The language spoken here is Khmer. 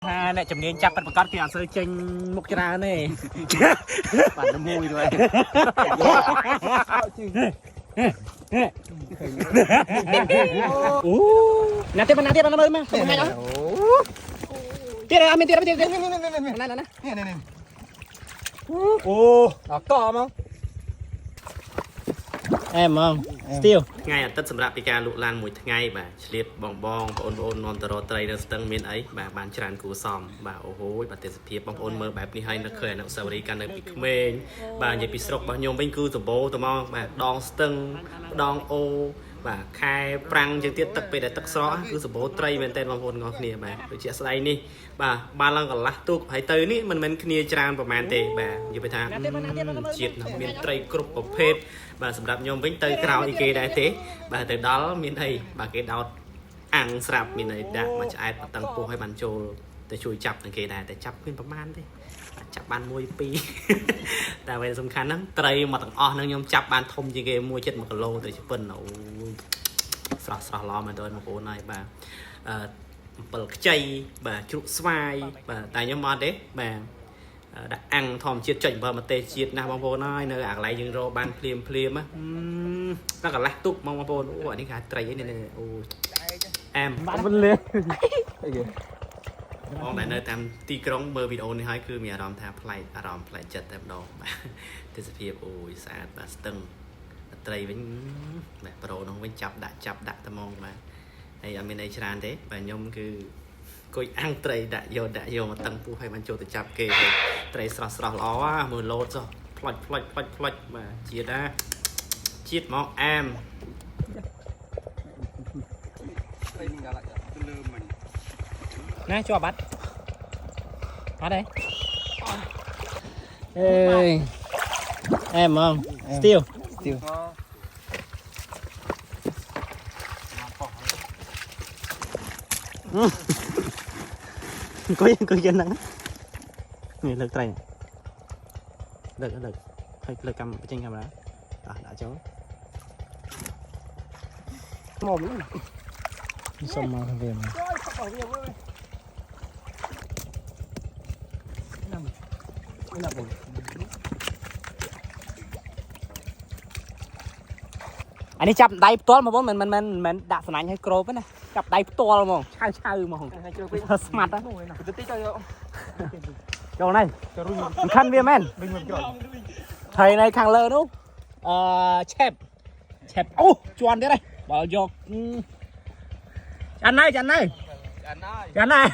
này chấm nên chắp con kia sơi chênh mục ra này bản nó mùi rồi nè tiếp nó nơi mà không hay đó tiếp rồi mình tiếp này ô đó to không em không still ថ្ងៃអាទិត្យសម្រាប់ពីការលក់ឡានមួយថ្ងៃបាទឆ្លៀតបងបងប្អូននន្តរត្រីនៅស្ទឹងមានអីបាទបានច្រើនគួរសមបាទអូហូយបាទទេសភាពបងប្អូនមើលបែបនេះហើយនៅឃើញអនុស្សាវរីយ៍កាន់នៅពីក្មេងបាទនិយាយពីស្រុករបស់ខ្ញុំវិញគឺសម្បូរទៅមកបាទដងស្ទឹងដងអូបាទខែប្រាំងជាងទៀតទឹកពេលដែលទឹកស្រកគឺសម្បូរត្រីមែនតើបងប្អូនទាំងអស់គ្នាបាទដូចជាស្ដីនេះបាទបានឡើងកន្លះទូកហើយទៅនេះមិនមែនគ្នាច្រើនប្រហែលទេបាទនិយាយថាជាតិមានត្រីគ្រប់ប្រភេទបាទសម្រាប់ខ្ញុំវិញទៅក្រោយគេដែរទេបាទទៅដល់មានអីបាទគេដោតអាំងស្រាប់មានអីដាក់មកឆ្អែតមកតឹងពោះឲ្យបានចូលទៅជួយចាប់នឹងគេដែរតែចាប់គ្មានប្រហែលទេចាប់បាន1 2តែវាសំខាន់ហ្នឹងត្រីមកទាំងអស់ហ្នឹងខ្ញុំចាប់បានធំជាងគេ1.1 គីឡូទៅជាពិនអូយស្រស់ល្អមែនតើបងប្អូនហើយបាទអំពិលខ្ចីបាទជ្រូកស្វាយបាទតែខ្ញុំអត់ទេបាទដាក់អាំងធម្មជាតិចុចអំបិលម្ទេសជាតិណាស់បងប្អូនហើយនៅអាកន្លែងយើងរកបានភ្លាមណាដល់កន្លះទុកបងប្អូនអូអានេះគេត្រីនេះអូអែមបាត់មិនលេបងដែលនៅតាមទីក្រុងមើលវីដេអូនេះហើយគឺមានអារម្មណ៍ថាប្លែកអារម្មណ៍ប្លែកចិត្តតែម្ដងបាទទេសភាពអូយស្អាតបាទស្ទឹងត្រីវិញបាទប្រូនោះវិញចាប់ដាក់តែហ្មងបាទហើយអត់មានអីច្រើនទេបាទខ្ញុំគឺគួយអាំងត្រីដាក់យកមកតឹងពោះឲ្យបានចូលទៅចាប់គេហើយត្រីស្រស់ល្អមើលលោតចុះផ្លាច់បាទជាតិមកអាមណាcho bắt đây ê em không still có dân nắng người lực tay lực hay cầm trên camera đã cháu mồm xong mà về mà anh đi chập đáy to mà bố mình đặt phần ảnh hay crop ấy này chập đáy to mà chai mà smart á chỗ này khăn viên men thầy này càng lơ đúng chẹp ô chuan thế này bảo vô chắn này